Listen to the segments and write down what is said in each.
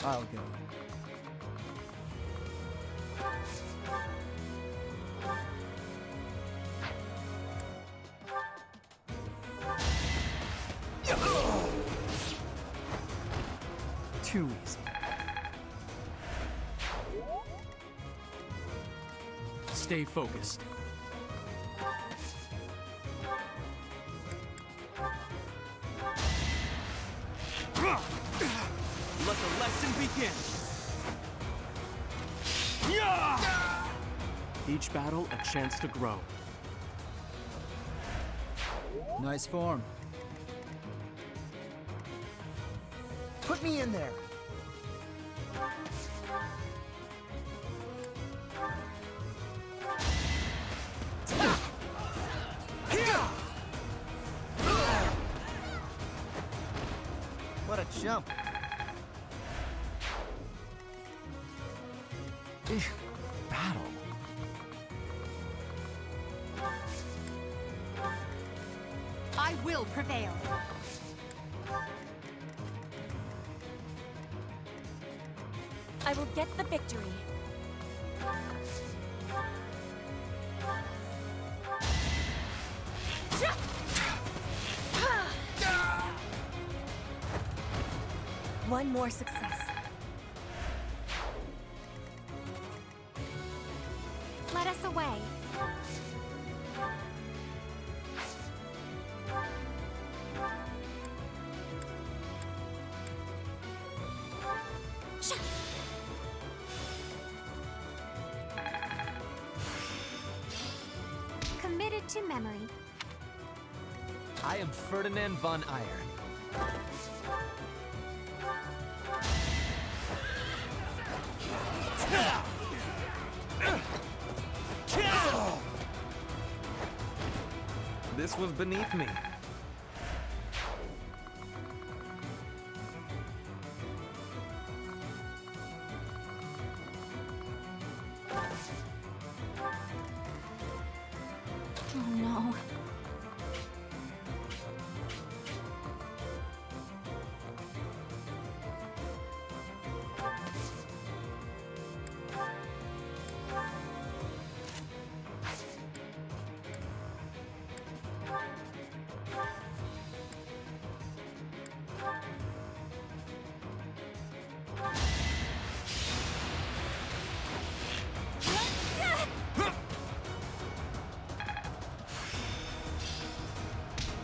I'll go. Too easy. Stay focused. Let the lesson begin. Each battle a chance to grow. Nice form. Put me in there. What a jump. Battle. I will prevail. I will get the victory. One more success. Let us away. Committed to memory. I am Ferdinand von Iron. This was beneath me. Oh no.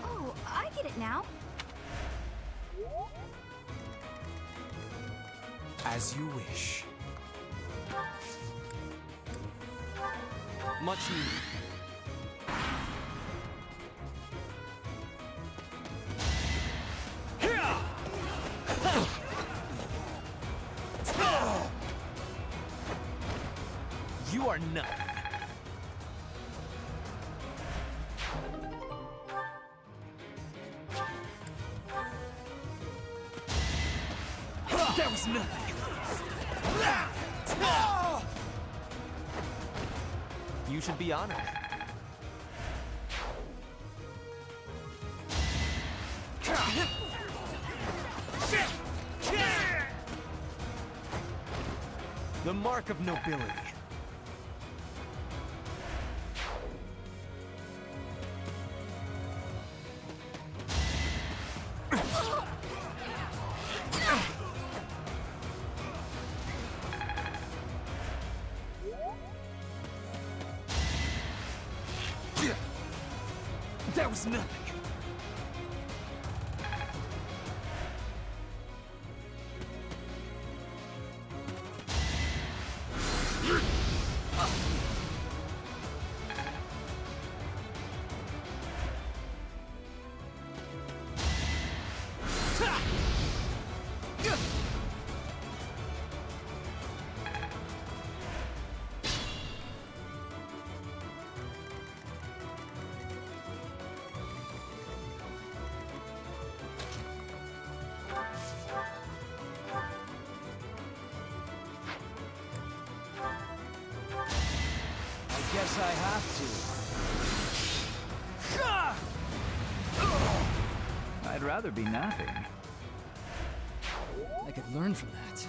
Oh, I get it now. As you wish. Much needed. You are nothing. That was nothing. You should be honored. The mark of nobility. That was nothing. Guess I have to. I'd rather be napping. I could learn from that.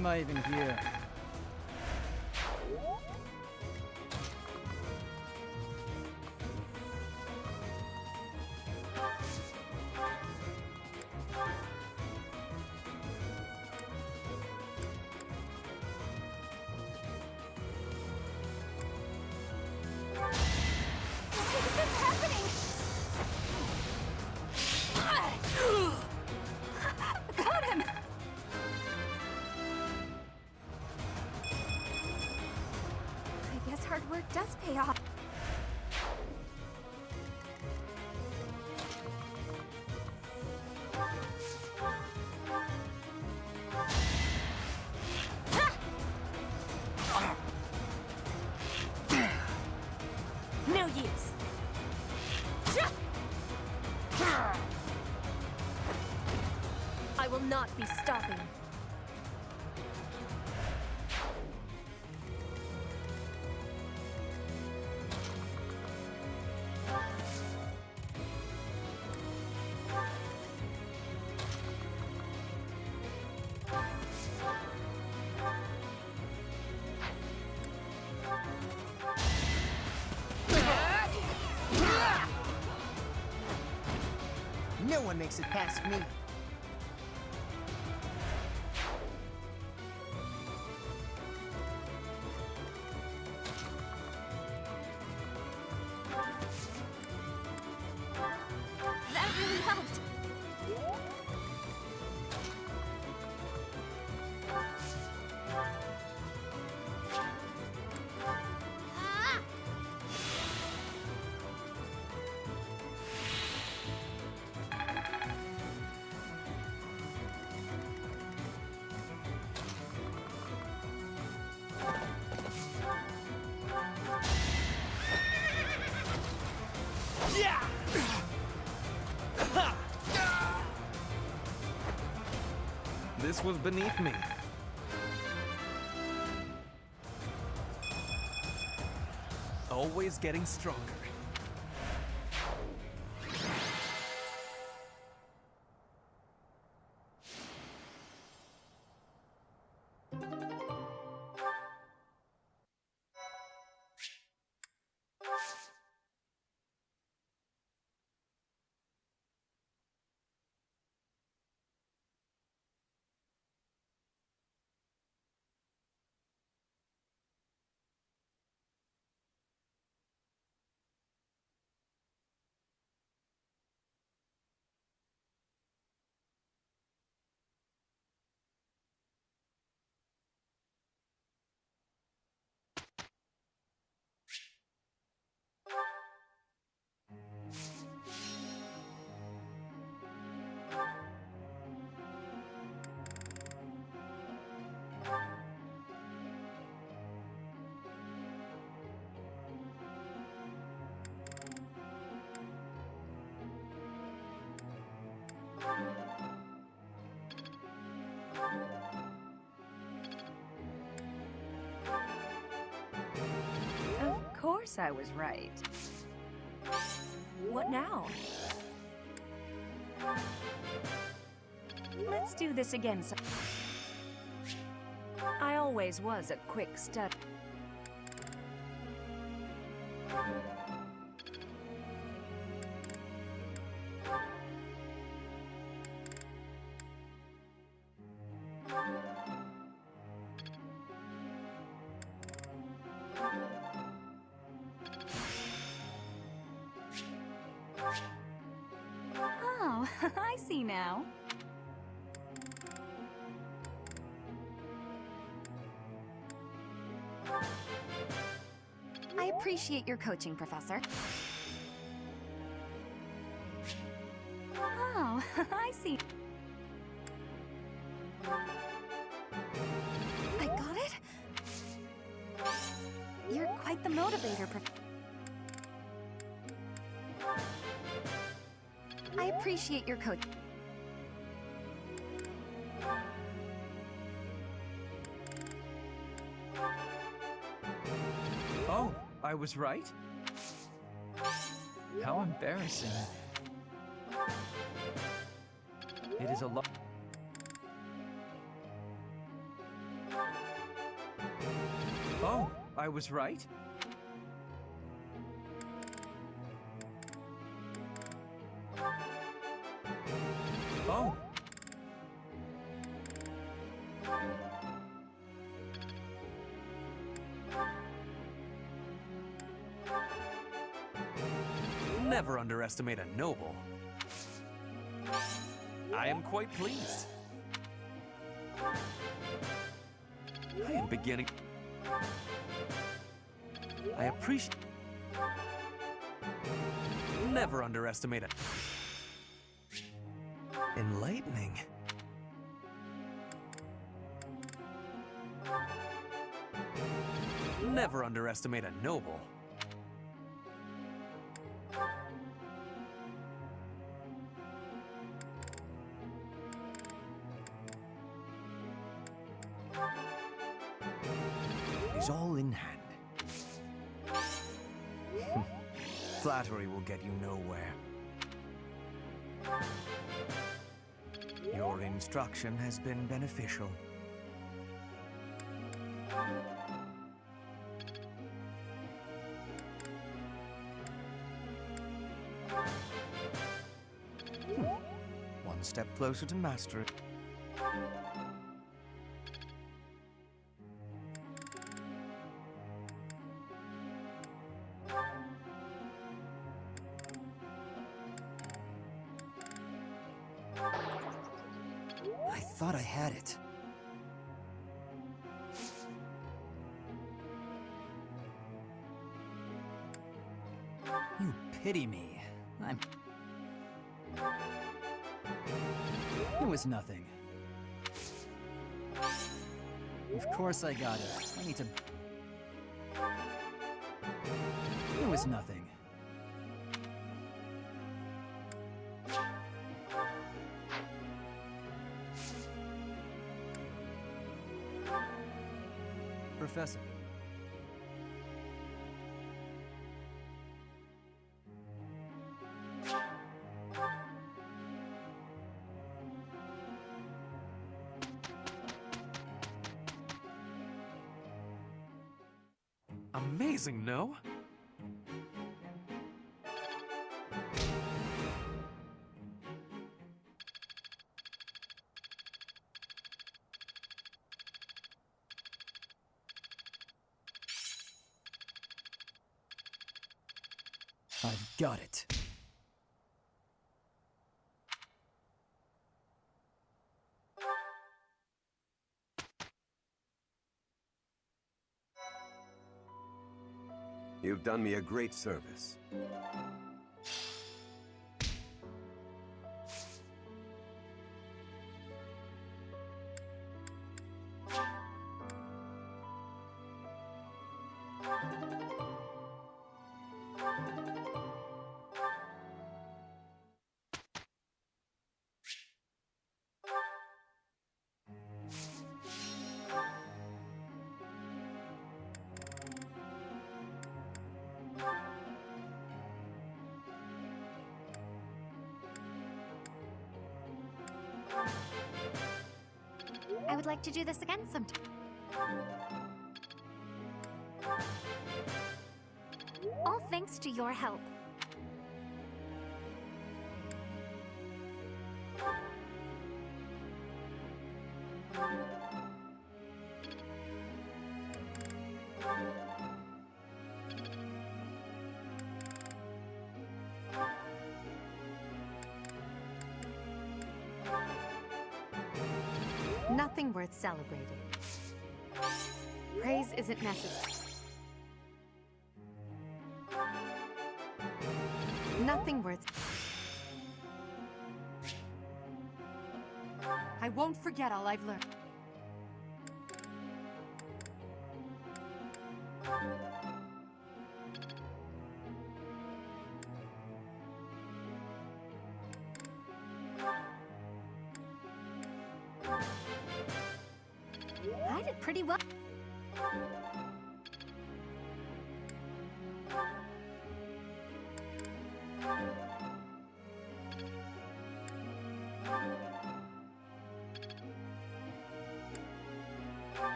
am I even here? Why is this happening? Got him! I guess hard work does pay off. No use. I will not be stopping. No one makes it past me. That really helped. Ah! Yeah! This was beneath me. Always getting stronger. Of course I was right. What now? Let's do this again. I always was a quick study. Oh, I see now. I appreciate your coaching, Professor. Oh, I see. I got it? You're quite the motivator, I appreciate your coach. Oh, I was right? How embarrassing. It is a lot. I was right? Oh. Never underestimate a noble. I am quite pleased. I am beginning. I appreciate. Never underestimate it. Enlightening. Never underestimate a noble. He's all in hand. Flattery will get you nowhere. Your instruction has been beneficial. One step closer to mastery. I thought I had it. You pity me. It was nothing. Of course I got it. I need to... It was nothing. Professor. Amazing, no? I've got it. You've done me a great service. I would like to do this again sometime. All thanks to your help. Nothing worth celebrating. Praise isn't necessary. Nothing worth... I won't forget all I've learned. I did pretty well.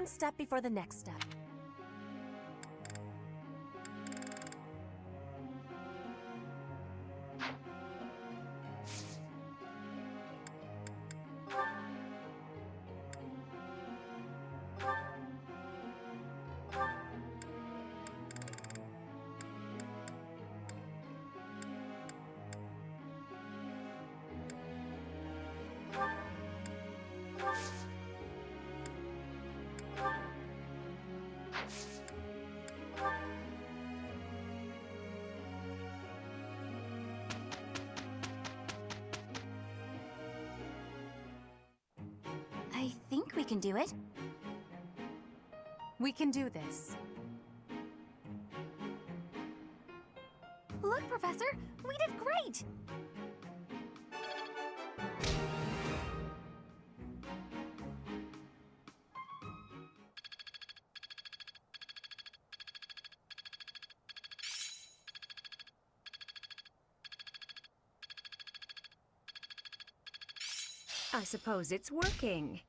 One step before the next step. I think we can do it. We can do this. Look, Professor! We did great! I suppose it's working.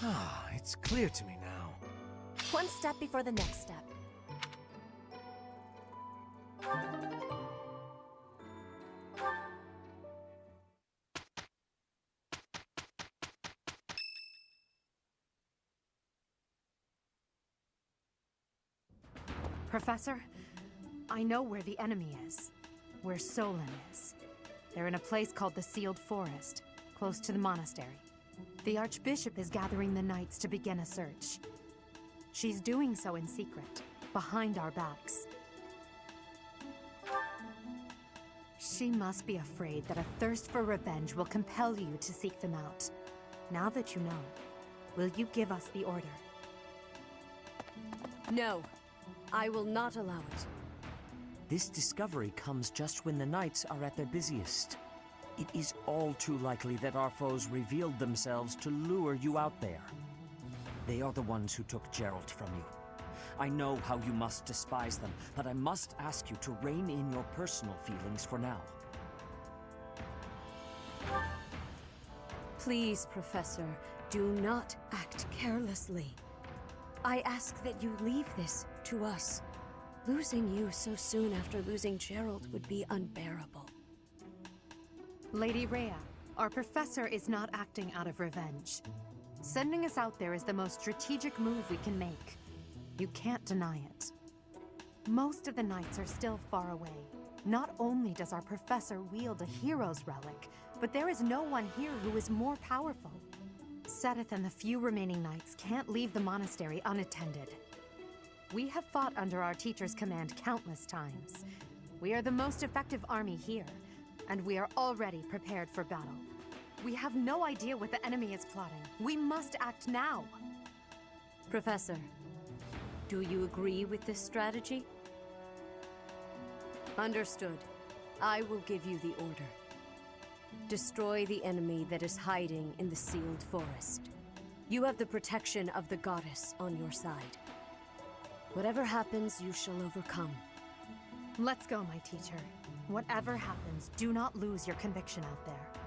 Ah, it's clear to me now. One step before the next step. Professor, I know where the enemy is. Where Solon is. They're in a place called the Sealed Forest, close to the monastery. The Archbishop is gathering the knights to begin a search. She's doing so in secret, behind our backs. She must be afraid that a thirst for revenge will compel you to seek them out. Now that you know, will you give us the order? No, I will not allow it. This discovery comes just when the knights are at their busiest. It is all too likely that our foes revealed themselves to lure you out there. They are the ones who took Geralt from you. I know how you must despise them, but I must ask you to rein in your personal feelings for now. Please, Professor, do not act carelessly. I ask that you leave this to us. Losing you so soon after losing Geralt would be unbearable. Lady Rhea, our professor is not acting out of revenge. Sending us out there is the most strategic move we can make. You can't deny it. Most of the knights are still far away. Not only does our professor wield a hero's relic, but there is no one here who is more powerful. Seteth and the few remaining knights can't leave the monastery unattended. We have fought under our teacher's command countless times. We are the most effective army here, and we are already prepared for battle. We have no idea what the enemy is plotting. We must act now. Professor, do you agree with this strategy? Understood. I will give you the order. Destroy the enemy that is hiding in the Sealed Forest. You have the protection of the goddess on your side. Whatever happens, you shall overcome. Let's go, my teacher. Whatever happens, do not lose your conviction out there.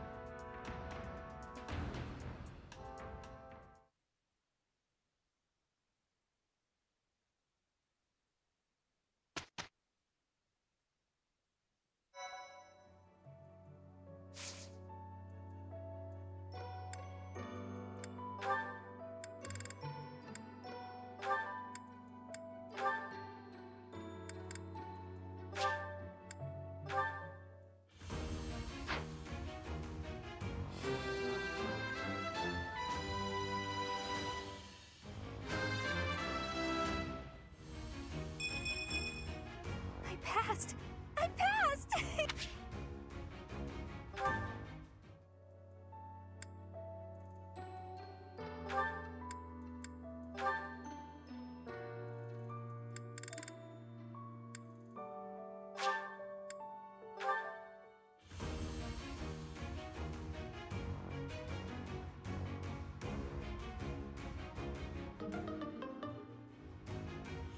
passed! I passed!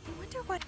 I wonder what...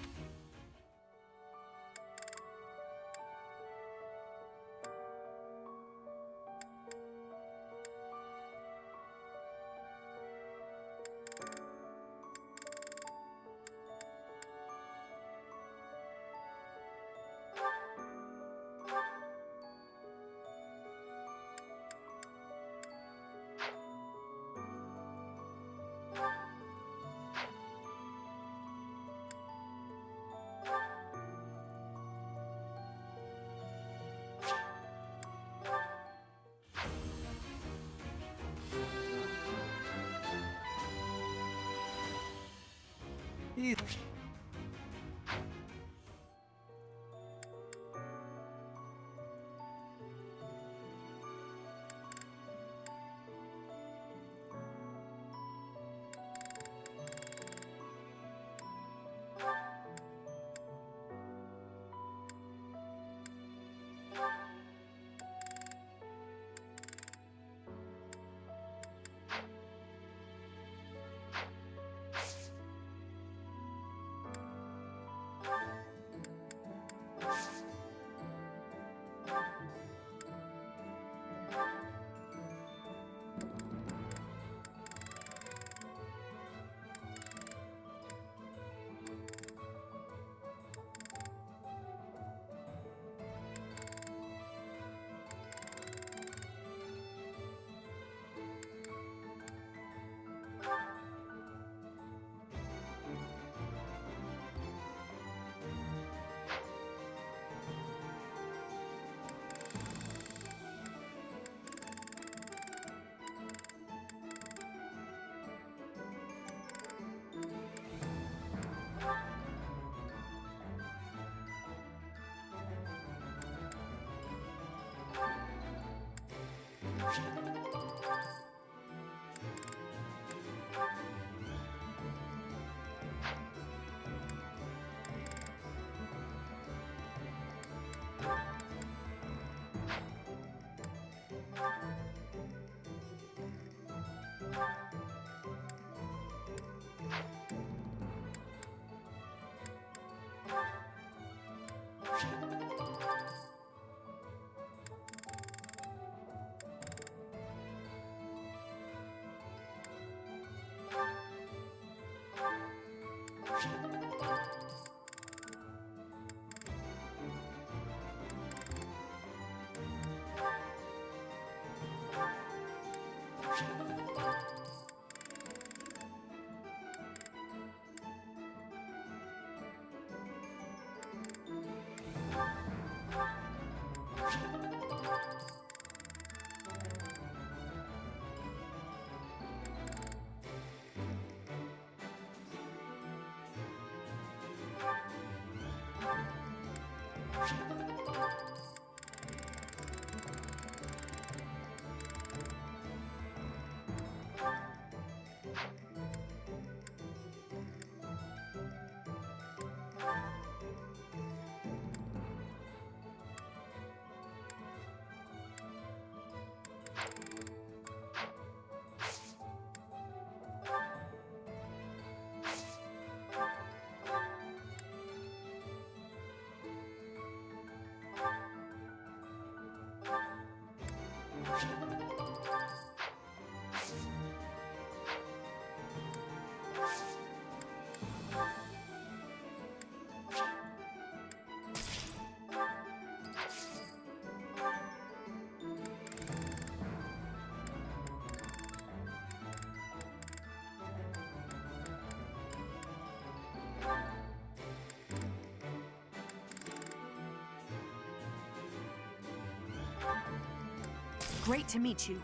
Great to meet you.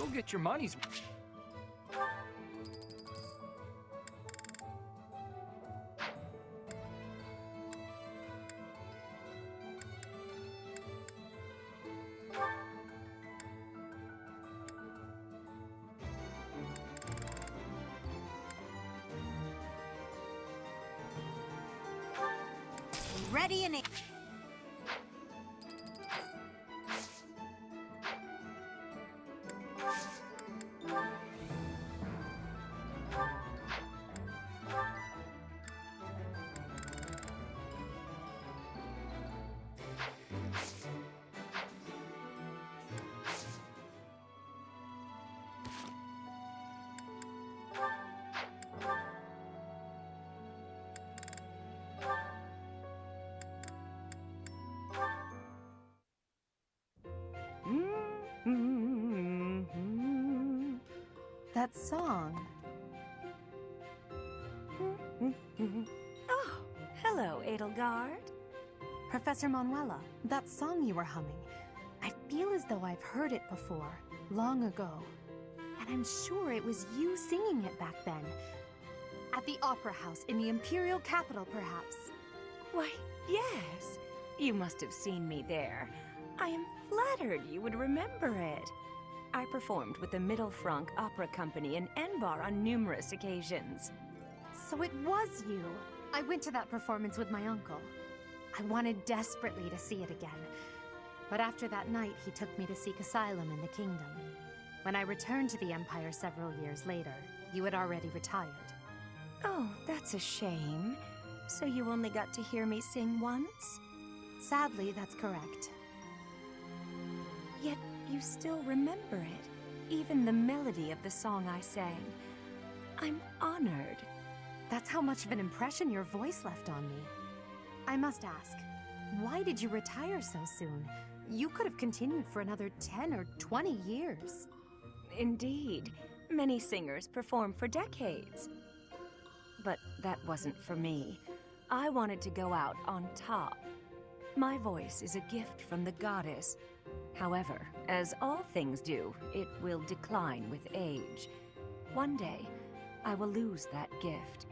You'll get your money's Ready and That song. Oh, hello, Edelgard. Professor Manuela, that song you were humming. I feel as though I've heard it before, long ago. And I'm sure it was you singing it back then. At the Opera House in the Imperial capital, perhaps. Why, yes. You must have seen me there. I am flattered you would remember it. I performed with the Mittelfrank Opera Company in Enbar on numerous occasions. So it was you. I went to that performance with my uncle. I wanted desperately to see it again. But after that night, he took me to seek asylum in the kingdom. When I returned to the Empire several years later, you had already retired. Oh, that's a shame. So you only got to hear me sing once? Sadly, that's correct. Yet you still remember it, even the melody of the song I sang. I'm honored. That's how much of an impression your voice left on me. I must ask, why did you retire so soon? You could have continued for another 10 or 20 years. Indeed, many singers perform for decades. But that wasn't for me. I wanted to go out on top. My voice is a gift from the goddess. However, as all things do, it will decline with age. One day, I will lose that gift.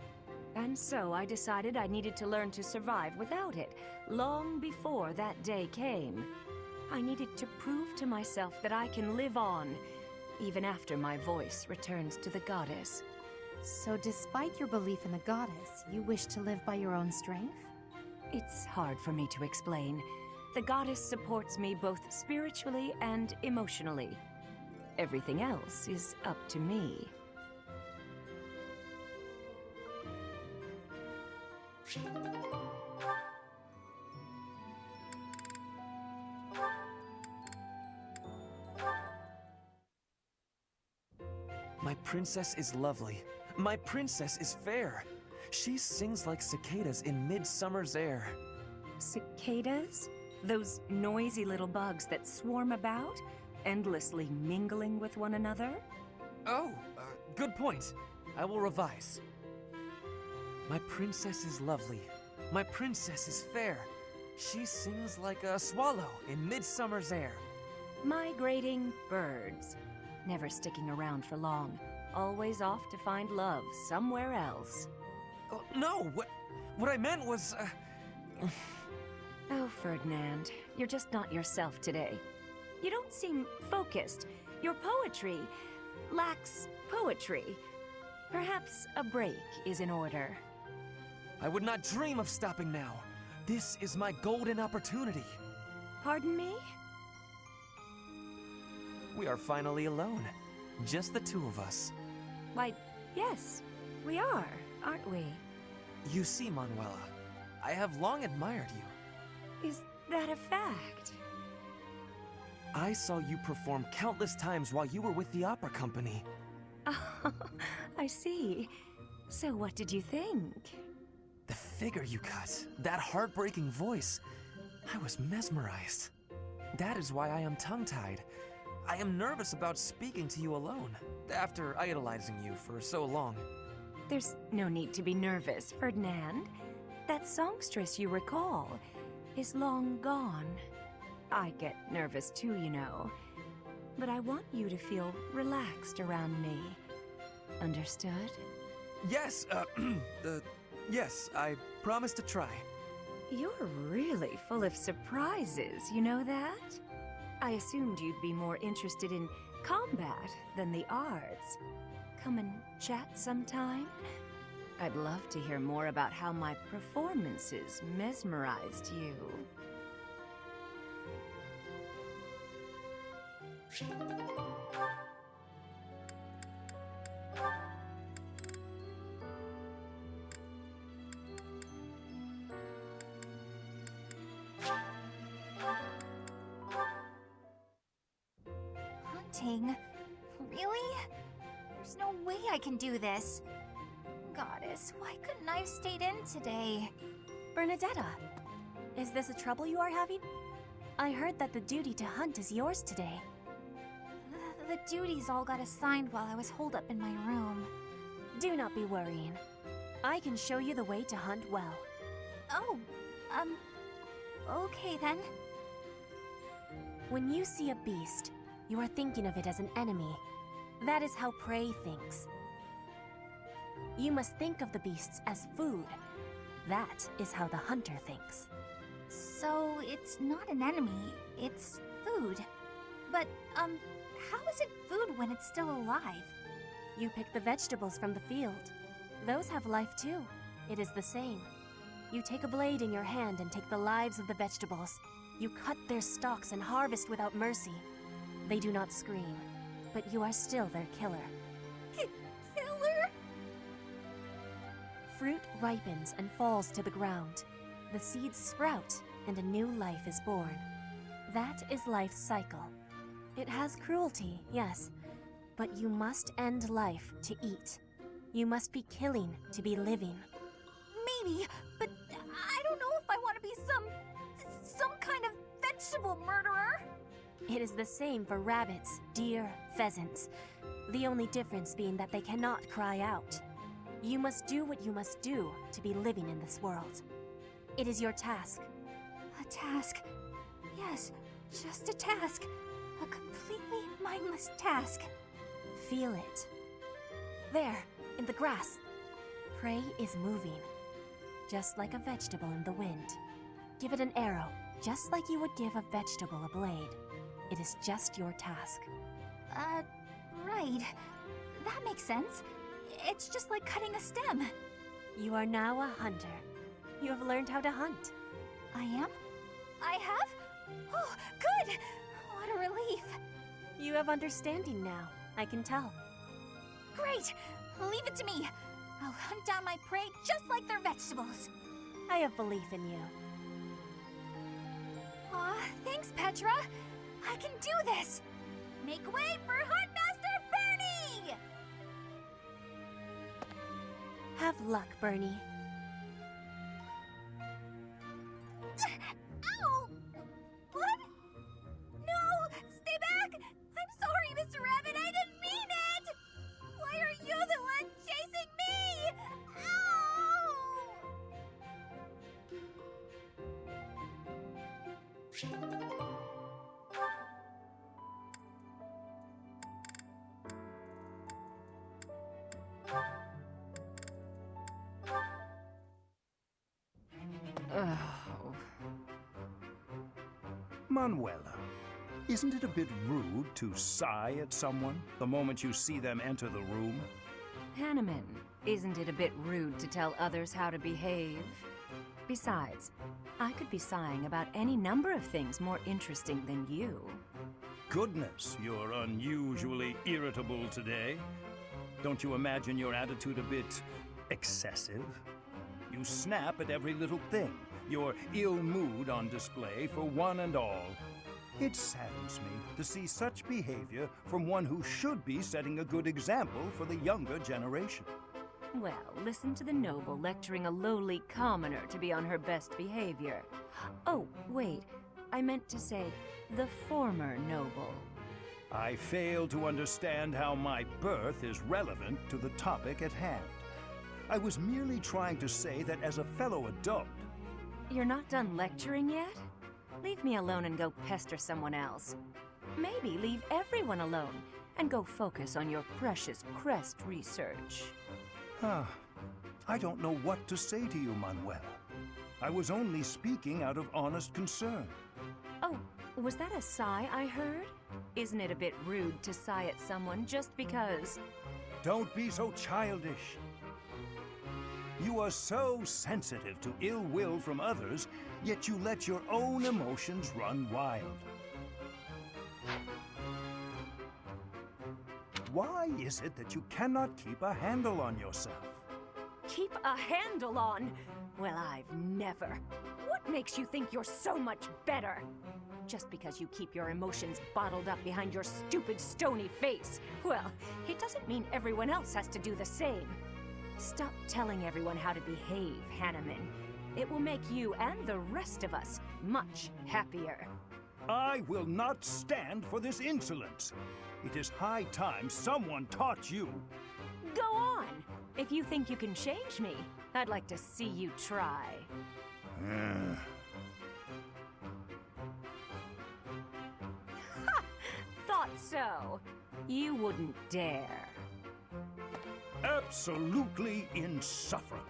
And so I decided I needed to learn to survive without it, long before that day came. I needed to prove to myself that I can live on, even after my voice returns to the goddess. So despite your belief in the goddess, you wish to live by your own strength? It's hard for me to explain. The goddess supports me both spiritually and emotionally. Everything else is up to me. My princess is lovely. My princess is fair. She sings like cicadas in midsummer's air. Cicadas? Those noisy little bugs that swarm about, endlessly mingling with one another? Oh, good point. I will revise. My princess is lovely. My princess is fair. She sings like a swallow in midsummer's air. Migrating birds. Never sticking around for long. Always off to find love somewhere else. Oh, no, what I meant was, Oh, Ferdinand, you're just not yourself today. You don't seem focused. Your poetry lacks poetry. Perhaps a break is in order. I would not dream of stopping now. This is my golden opportunity. Pardon me? We are finally alone. Just the two of us. Why, yes, we are, aren't we? You see, Manuela, I have long admired you. Is that a fact? I saw you perform countless times while you were with the opera company. Oh, I see. So what did you think? The figure you cut, that heartbreaking voice, I was mesmerized. That is why I am tongue-tied. I am nervous about speaking to you alone, after idolizing you for so long. There's no need to be nervous, Ferdinand. That songstress you recall is long gone. I get nervous too, you know. but I want you to feel relaxed around me. Understood? Yes, yes, I promise to try. You're really full of surprises, you know that? I assumed you'd be more interested in combat than the arts. Come and chat sometime? I'd love to hear more about how my performances mesmerized you. Hunting? Really? There's no way I can do this. Goddess, why couldn't I have stayed in today? Bernadetta, is this a trouble you are having? I heard that the duty to hunt is yours today. The duties all got assigned while I was holed up in my room. Do not be worrying. I can show you the way to hunt well. Oh, okay then. When you see a beast, you are thinking of it as an enemy. That is how prey thinks. You must think of the beasts as food. That is how the hunter thinks. So it's not an enemy, it's food. But, how is it food when it's still alive? You pick the vegetables from the field. Those have life too. It is the same. You take a blade in your hand and take the lives of the vegetables. You cut their stalks and harvest without mercy. They do not scream, but you are still their killer. Killer? Fruit ripens and falls to the ground. The seeds sprout, and a new life is born. That is life's cycle. It has cruelty, yes, but you must end life to eat. You must be killing to be living. Maybe, but I don't know if I want to be some kind of vegetable murderer. It is the same for rabbits, deer, pheasants. The only difference being that they cannot cry out. You must do what you must do to be living in this world. It is your task. A task? Yes, just a task. A completely mindless task. Feel it. There, in the grass. Prey is moving, just like a vegetable in the wind. Give it an arrow, just like you would give a vegetable a blade. It is just your task. Right. That makes sense. It's just like cutting a stem. You are now a hunter. You have learned how to hunt. I am? I have? Oh, good! What a relief. You have understanding now, I can tell. Great! Leave it to me. I'll hunt down my prey just like their vegetables. I have belief in you. Aw, thanks, Petra. I can do this. Make way for Huntmaster Bernie! Have luck, Bernie. Ow! What? No! Stay back! I'm sorry, Mr. Rabbit, I didn't mean it! Why are you the one chasing me? Manuela, isn't it a bit rude to sigh at someone the moment you see them enter the room? Hanneman, isn't it a bit rude to tell others how to behave? Besides, I could be sighing about any number of things more interesting than you. Goodness, you're unusually irritable today. Don't you imagine your attitude a bit excessive? You snap at every little thing, your ill mood on display for one and all. It saddens me to see such behavior from one who should be setting a good example for the younger generation. Well, listen to the noble lecturing a lowly commoner to be on her best behavior. Oh, wait, I meant to say the former noble. I fail to understand how my birth is relevant to the topic at hand. I was merely trying to say that as a fellow adult... You're not done lecturing yet? Leave me alone and go pester someone else. Maybe leave everyone alone and go focus on your precious crest research. I don't know what to say to you, Manuela. I was only speaking out of honest concern. Oh, was that a sigh I heard? Isn't it a bit rude to sigh at someone just because? Don't be so childish. You are so sensitive to ill will from others, yet you let your own emotions run wild. Why is it that you cannot keep a handle on yourself? Keep a handle on? Well, I've never. What makes you think you're so much better? Just because you keep your emotions bottled up behind your stupid, stony face. Well, it doesn't mean everyone else has to do the same. Stop telling everyone how to behave, Hanneman. It will make you and the rest of us much happier. I will not stand for this insolence. It is high time someone taught you. Go on! If you think you can change me, I'd like to see you try. Ha! Thought so. You wouldn't dare. Absolutely insufferable.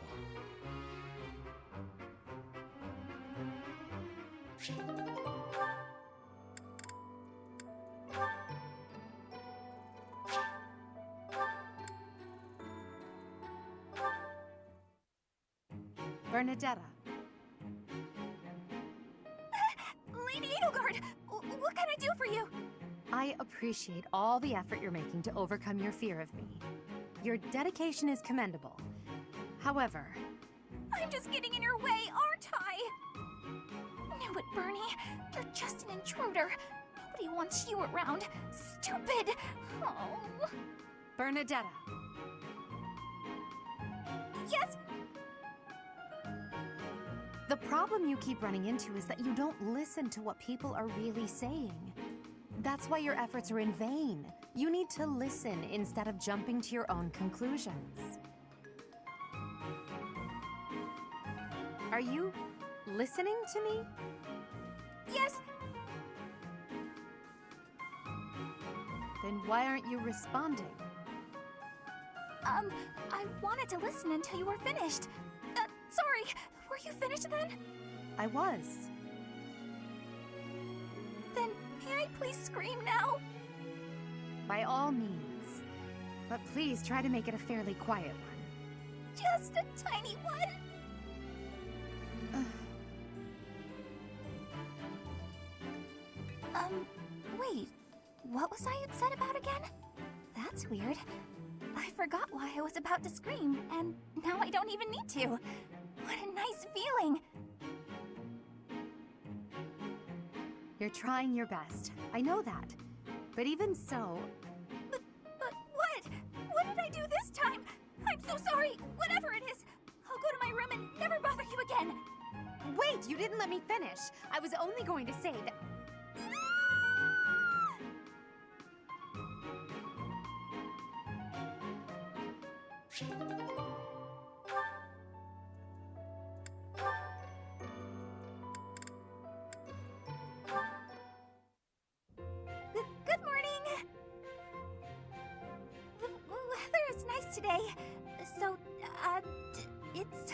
Bernadetta. Lady Edelgard, what can I do for you? I appreciate all the effort you're making to overcome your fear of me. Your dedication is commendable. However... I'm just getting in your way, aren't I? Knew it, Bernie. You're just an intruder. Nobody wants you around. Stupid! Oh. Bernadetta. Yes? The problem you keep running into is that you don't listen to what people are really saying. That's why your efforts are in vain. You need to listen instead of jumping to your own conclusions. Are you listening to me? Yes? Then why aren't you responding? I wanted to listen until you were finished. Sorry, were you finished then? I was. Then may I please scream now? By all means. But please try to make it a fairly quiet one. Just a tiny one? Wait. What was I upset about again? That's weird. I forgot why I was about to scream, and now I don't even need to. What a nice feeling. You're trying your best. I know that. But even so... But what? What did I do this time? I'm so sorry. Whatever it is. I'll go to my room and never bother you again. Wait, you didn't let me finish. I was only going to say that... Good morning. The weather is nice today. So, it's,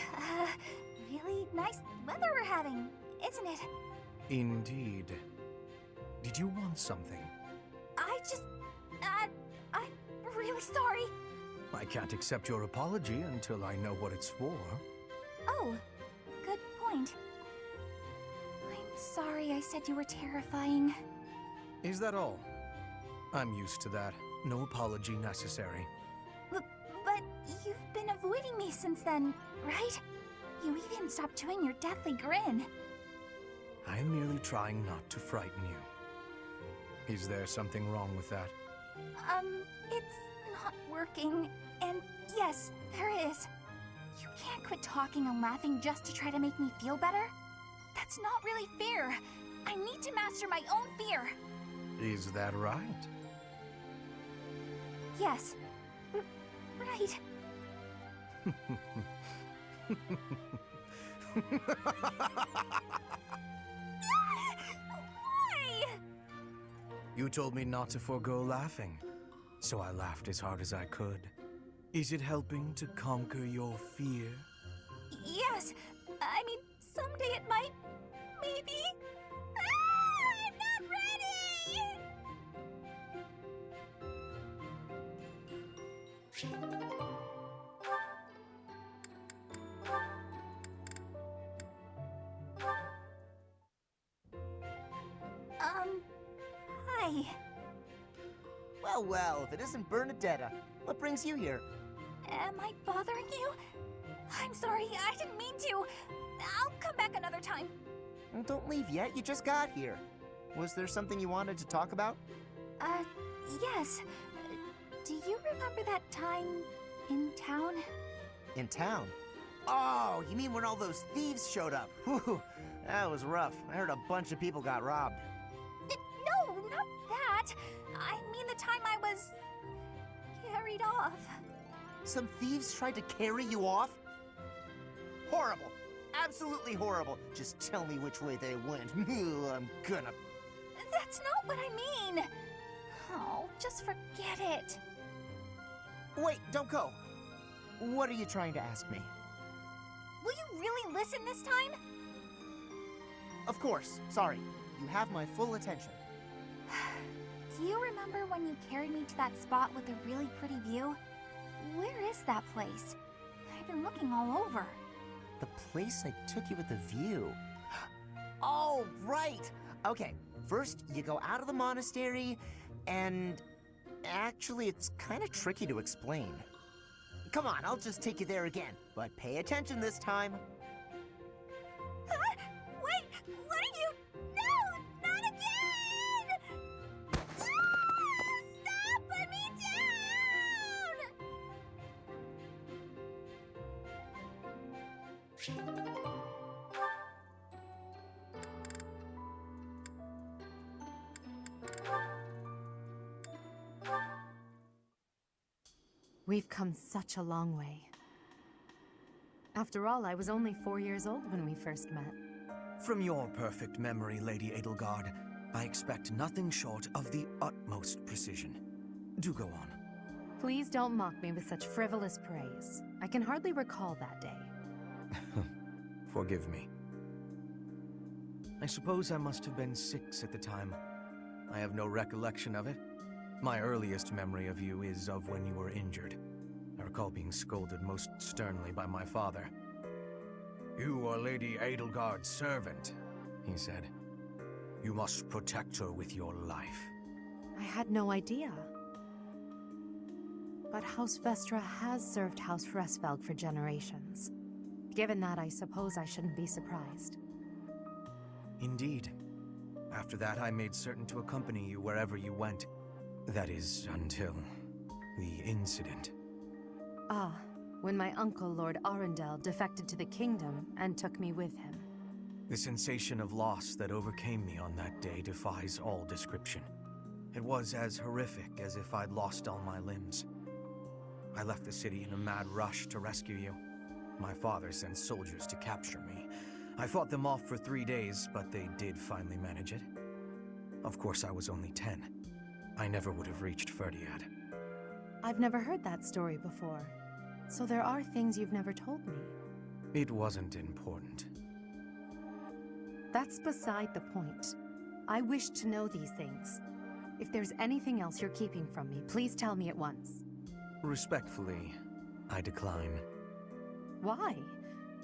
really nice weather we're having, isn't it? Indeed. Did you want something? I'm really sorry. I can't accept your apology until I know what it's for. Oh, good point. I'm sorry I said you were terrifying. Is that all? I'm used to that. No apology necessary. But you've been avoiding me since then, right? You even stopped doing your deathly grin. I'm merely trying not to frighten you. Is there something wrong with that? It's not working. And yes, there is. You can't quit talking and laughing just to try to make me feel better. That's not really fair. I need to master my own fear. Is that right? Yes. Right. Why? You told me not to forego laughing, so I laughed as hard as I could. Is it helping to conquer your fear? Yes. I mean, someday it might. Maybe. Ah, I'm not ready! Hi. Well, well, if it isn't Bernadetta, what brings you here? Am I bothering you? I'm sorry, I didn't mean to. I'll come back another time. Don't leave yet, you just got here. Was there something you wanted to talk about? Yes. Do you remember that time in town? In town? Oh, you mean when all those thieves showed up? Whew, that was rough. I heard a bunch of people got robbed. No, not that. I mean the time I was carried off. Some thieves tried to carry you off? Horrible. Absolutely horrible. Just tell me which way they went. I'm gonna... That's not what I mean. Oh, just forget it. Wait, don't go. What are you trying to ask me? Will you really listen this time? Of course. Sorry. You have my full attention. Do you remember when you carried me to that spot with a really pretty view? Where is that place? I've been looking all over. The place I took you with the view. Oh, right! Okay, first you go out of the monastery, and actually it's kind of tricky to explain. Come on, I'll just take you there again, but pay attention this time. Huh? Wait, what are you? No, not again! Ah! Stop! Put me down! We've come such a long way. After all, I was only 4 years old when we first met. From your perfect memory, Lady Edelgard, I expect nothing short of the utmost precision. Do go on. Please don't mock me with such frivolous praise. I can hardly recall that day. Forgive me. I suppose I must have been 6 at the time. I have no recollection of it. My earliest memory of you is of when you were injured. I recall being scolded most sternly by my father. You are Lady Edelgard's servant, he said. You must protect her with your life. I had no idea. But House Vestra has served House Fresfeld for generations. Given that, I suppose I shouldn't be surprised. Indeed. After that, I made certain to accompany you wherever you went. That is, until the incident. Ah, when my uncle, Lord Arundel, defected to the kingdom and took me with him. The sensation of loss that overcame me on that day defies all description. It was as horrific as if I'd lost all my limbs. I left the city in a mad rush to rescue you. My father sent soldiers to capture me. I fought them off for 3 days, but they did finally manage it. Of course, I was only 10. I never would have reached Ferdiad. I've never heard that story before. So there are things you've never told me. It wasn't important. That's beside the point. I wish to know these things. If there's anything else you're keeping from me, please tell me at once. Respectfully, I decline. Why?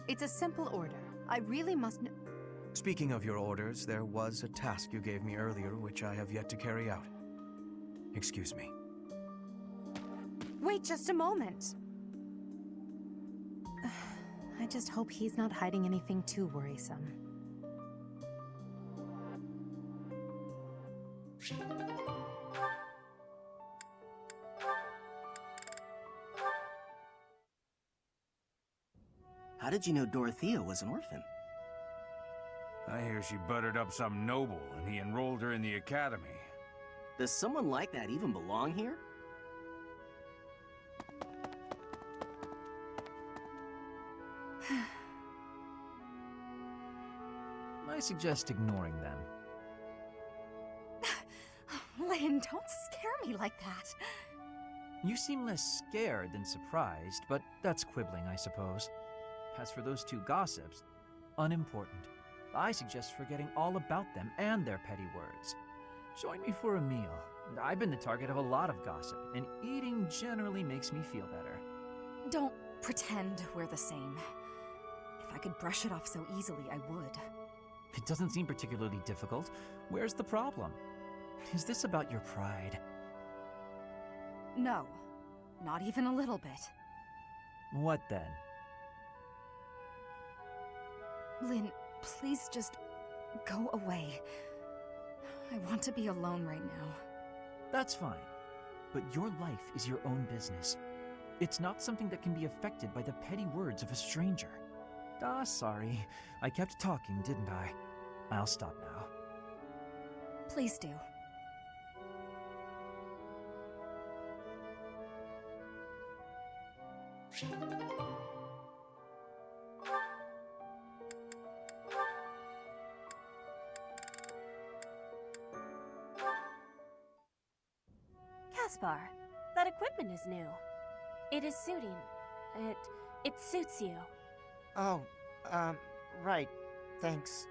It's a simple order. I really must know. Speaking of your orders, there was a task you gave me earlier which I have yet to carry out. Excuse me. Wait just a moment. I just hope he's not hiding anything too worrisome. How did you know Dorothea was an orphan? I hear she buttered up some noble and he enrolled her in the academy. Does someone like that even belong here? I suggest ignoring them. Lynn, don't scare me like that. You seem less scared than surprised, but that's quibbling, I suppose. As for those two gossips, unimportant. I suggest forgetting all about them and their petty words. Join me for a meal. I've been the target of a lot of gossip, and eating generally makes me feel better. Don't pretend we're the same. If I could brush it off so easily, I would. It doesn't seem particularly difficult. Where's the problem? Is this about your pride? No, not even a little bit. What then? Lynn, please just go away. I want to be alone right now. That's fine. But your life is your own business. It's not something that can be affected by the petty words of a stranger. Sorry. I kept talking, didn't I? I'll stop now. Please do. Caspar, that equipment is new. It is suiting. It suits you. Oh, right. Thanks.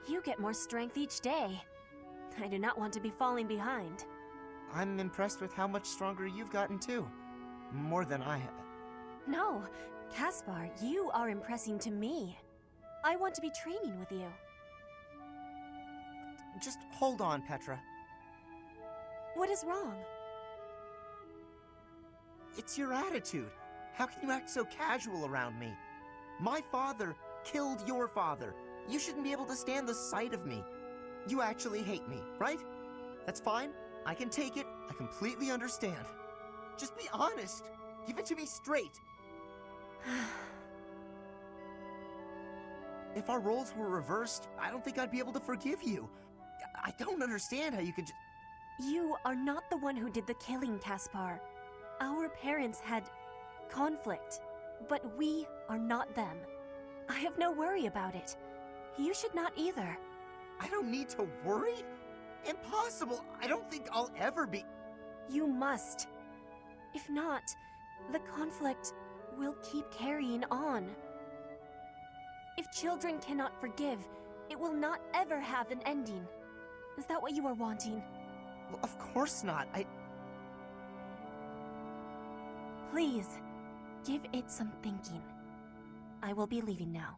You get more strength each day. I do not want to be falling behind. I'm impressed with how much stronger you've gotten too. More than I have. No, Caspar, you are impressing to me. I want to be training with you. Just hold on, Petra. What is wrong? It's your attitude. How can you act so casual around me? My father killed your father. You shouldn't be able to stand the sight of me. You actually hate me, right? That's fine. I can take it. I completely understand. Just be honest. Give it to me straight. If our roles were reversed, I don't think I'd be able to forgive you. I don't understand how you could just... You are not the one who did the killing, Caspar. Our parents had conflict, but we are not them. I have no worry about it. You should not either. I don't need to worry? Impossible! I don't think I'll ever be... You must. If not, the conflict will keep carrying on. If children cannot forgive, it will not ever have an ending. Is that what you are wanting? Well, of course not. Please, give it some thinking. I will be leaving now.